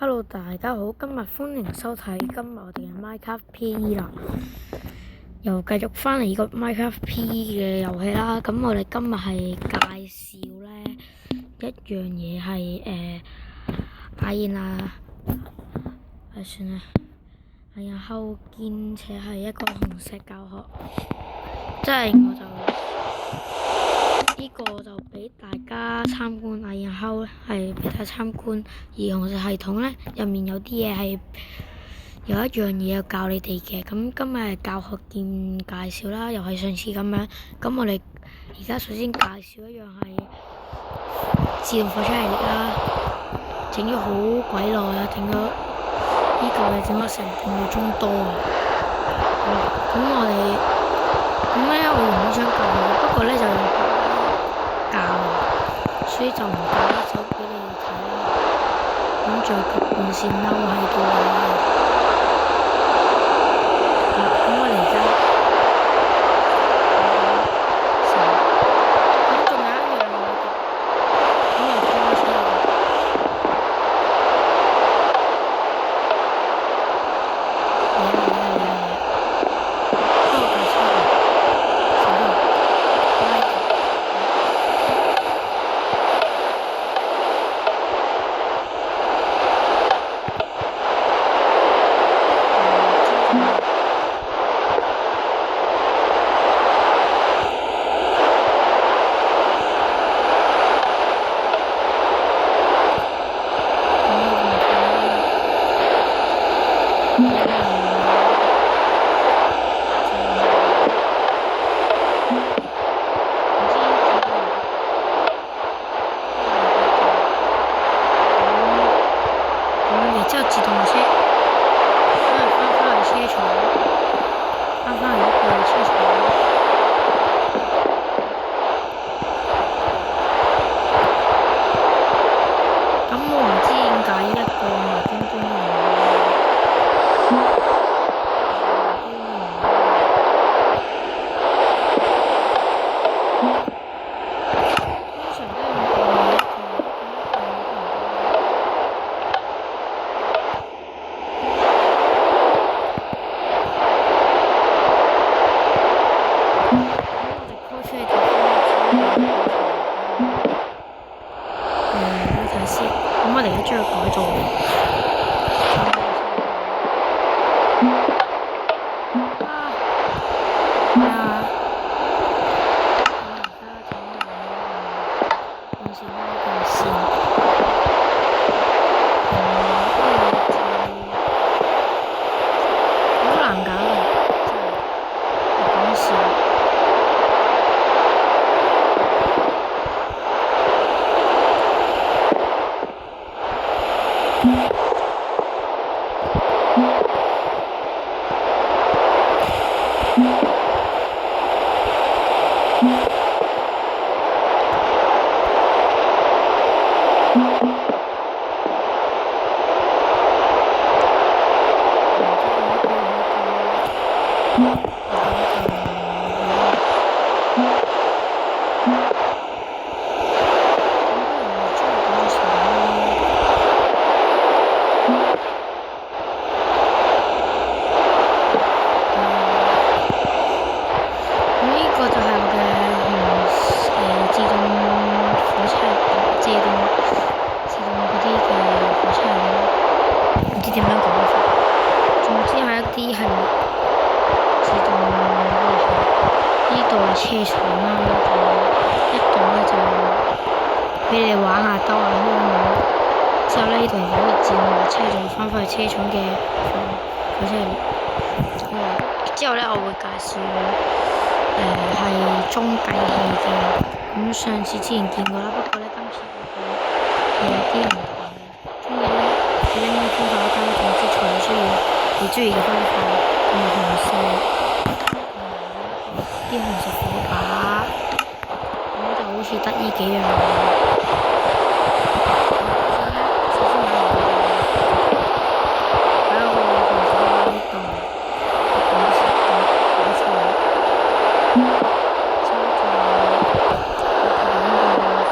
Hello，大家好，今日歡迎收睇今日我哋嘅 Minecraft PE 啦，又繼續翻嚟呢個 Minecraft PE 嘅遊戲啦。咁我哋今日係介紹咧一樣嘢係算啦，然後兼且係一個紅石教學，即係我就呢個就俾大家參觀，然後係俾大家參觀。而紅石系統咧入面有啲嘢係有一樣嘢要教你哋嘅。咁今日係教學兼介紹啦，又係上次咁樣。咁我哋而家首先介紹一樣係自動火車系列啦，整咗好鬼耐啊，整咗呢個係整咗成半個鐘多啊。咁我用呢張教嘅，不過咧就用教，所以就唔教得手俾你哋睇啦。咁仲有個半線勾喺度啊。咁我哋而家咁仲有一樣嘢嘅，咁又拖車嘅。之後自動車，翻去車廠，翻去一個車廠。咁我唔知點解一個無端端咁我哋而家將佢改造。好難搞啊！講笑。點樣講法？總之係一啲係自動呢度係車廠啦，一度咧就俾你玩下兜下圈咁。之後咧呢度如果自動火車就會翻返去車廠嘅火車嚟。之後咧我會介紹係中計器嘅。咁上次之前見過啦，不過咧今次會有啲唔同嘅。中計咧拎方法單總之除咗需要你中意嘅方法，同埋紅色，啲紅色火把，咁就好似得呢幾樣。首先買紅色，擺喺個紅色呢度，紅色擺出嚟。之後仲有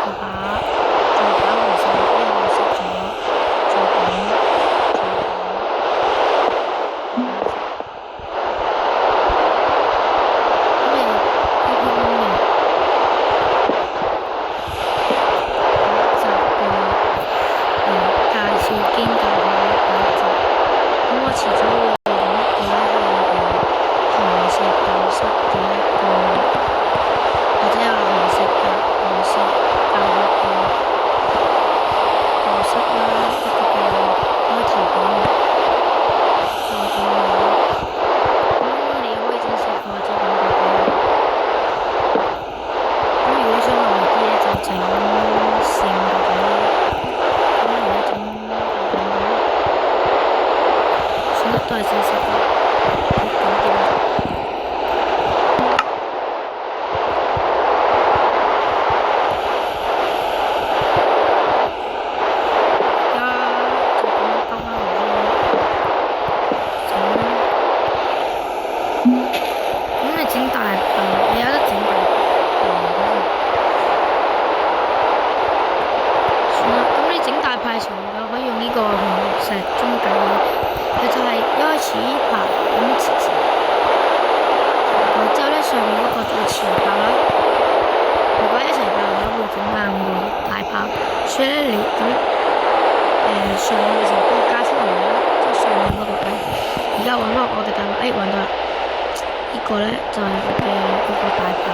火把，再擺紅色，呢個熄咗，再擺。課室啦，一個嘅開頭嘅，再到咁你可以整四個或者五個嘅。咁如果你想耐啲咧，就整四五個嘅。咁如果整大五個咧，算啦，都係整四個。好，搞掂啦。可以用呢個紅石中計嘅，佢就係一開始呢排咁直直，然之後咧上面嗰個做前炮啦，如果一齊爆嘅話會整硬個大炮，所以咧你咁上嘅時候都加出嚟啦，即係上面嗰個計。而家揾到我嘅大炮，揾到啦，呢個咧就係我嘅嗰個大炮。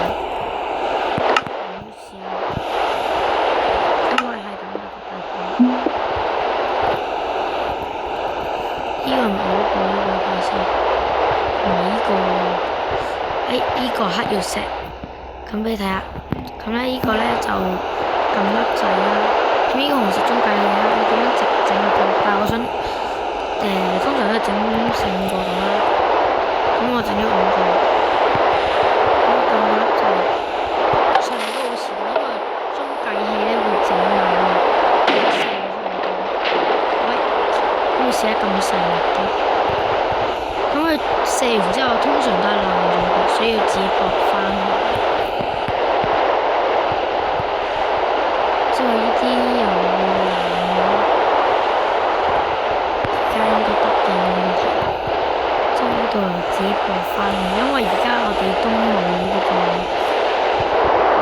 呢個唔好講呢個睇先，同埋呢個，呢個黑曜石，咁俾你睇下，咁咧呢個咧就撳粒掣啦，咁呢個紅色中計器啦，你咁樣直整個，但係我想通常都係整四五個咁啦，咁我整咗五個，咁撳個粒掣，上面都好遲，因為中計器咧會整慢嘅。好似一咁細粒嘅，咁佢射完之後通常都係爛咗嘅，所以要自己駁翻。之後呢啲又會爛咗，而家應該得嘅冇問題。之後呢度又自己駁翻，因為而家我哋都冇嗰個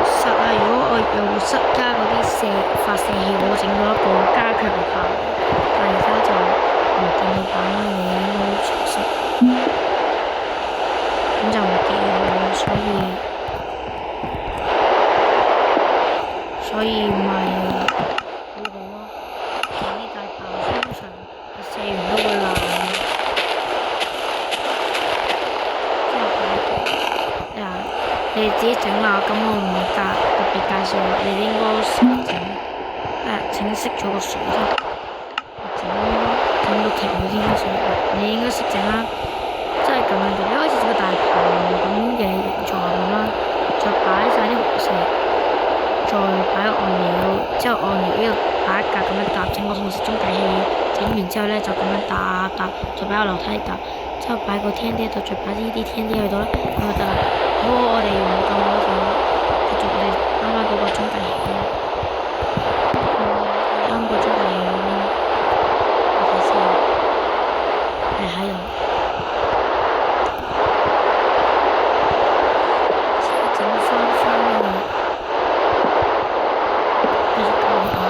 室啦。如果我有室加嗰啲發射器，我整咗一個加強炮，但係而家就電腦版我應該好熟悉，咁就唔記得，所以咪好好咯。整呢大炮通常射完都會爛嘅。之後你自己整啦，咁我唔特別介紹啦，你應該識整。請熄咗個水先。整到停咗添先，你應該識整啦，即係咁樣嘅。一開始整個大炮咁嘅形狀咁啦，再擺晒啲紅石，再擺個按鈕，之後按鈕呢度打一格咁樣搭，整個紅石中計器，整完之後咧就咁樣搭，再擺個樓梯搭，之後擺個天啲度，再擺呢啲天啲去到啦，咁就得啦。好，我哋用咁多就繼續我哋啱啱嗰個中計器，啱個中計器。還有，整翻嘅，繼續講啊。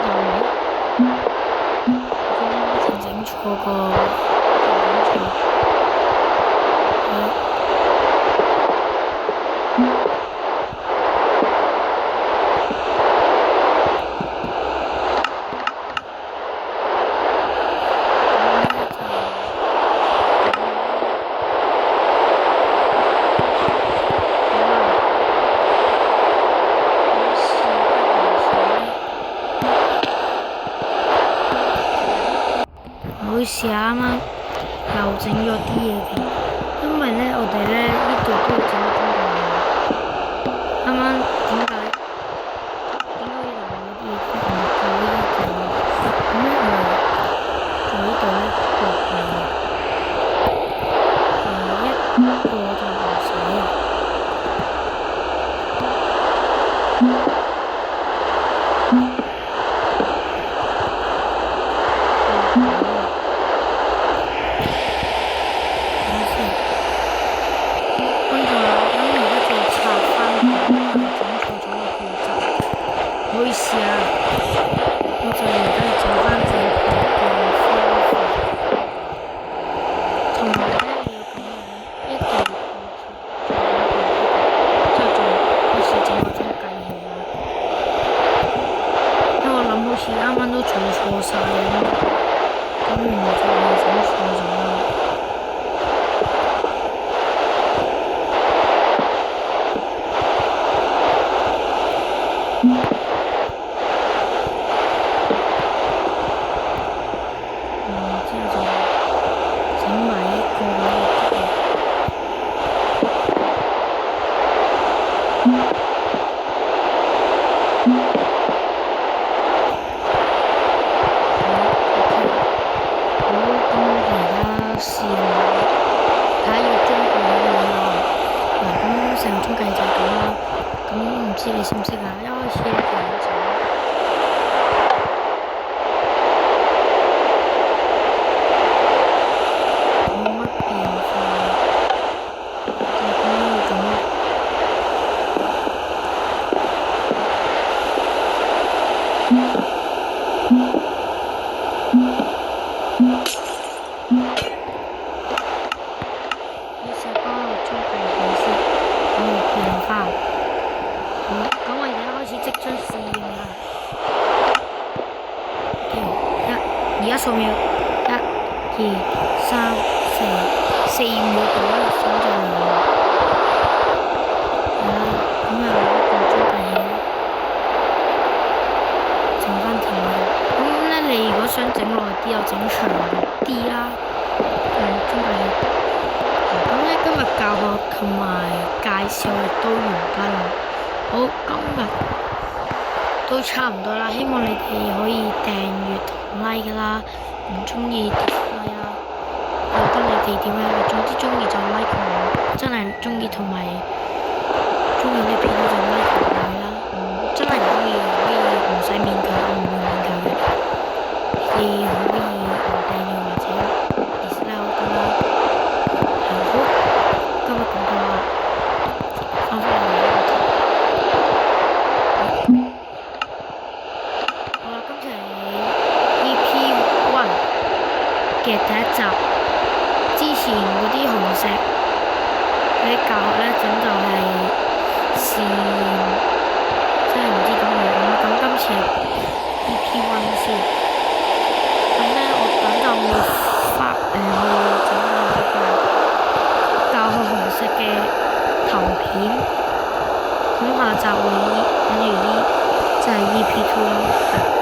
又嚟，今天整錯個，試下啱啱又整咗啲嘢嘅，因為咧我哋咧呢度都要整咗中計器。啱啱點解會爛咗啲嘢？唔夠呢個，咁咧我哋做呢度咧一個就唔使啊。做錯晒咁，原來就係整錯咗啦。之後就整埋一個試下睇下要中計好唔好啊？嗱，咁成個中計就係咁啦。咁唔知你識唔識啊？一開始咧就冇乜變化，就咁樣咁咯。咁我而家開始即將試驗啦。而家數秒1、2、3、4秒到啦，手就嚟啦。咁又攞一個中計起，剩翻條啦。咁咧，你如果想整耐啲，又整長啲啦。中計起。咁咧，今日教學同埋介紹亦都完畢啦。好，今日都差唔多啦，希望你哋可以訂閱同 like 啦，唔中意 dislike 啦，由得你哋點樣。總之中意就 like 我，真係中意同埋中意呢片就 like 佢啦。真係唔中意可以唔使勉強，我唔會勉強嘅。你可以唔訂閱或者 dislike 我得啦。好，今日講到啦，翻返嚟。嘅第一集之前嗰啲紅石嗰啲教學咧，咁就係試驗，真係唔知點嚟講啦。咁今次係 EP1 先，咁咧我等陣會去整下嗰個教學紅石嘅頭片，咁下集會等於呢，即係 EP2 啦。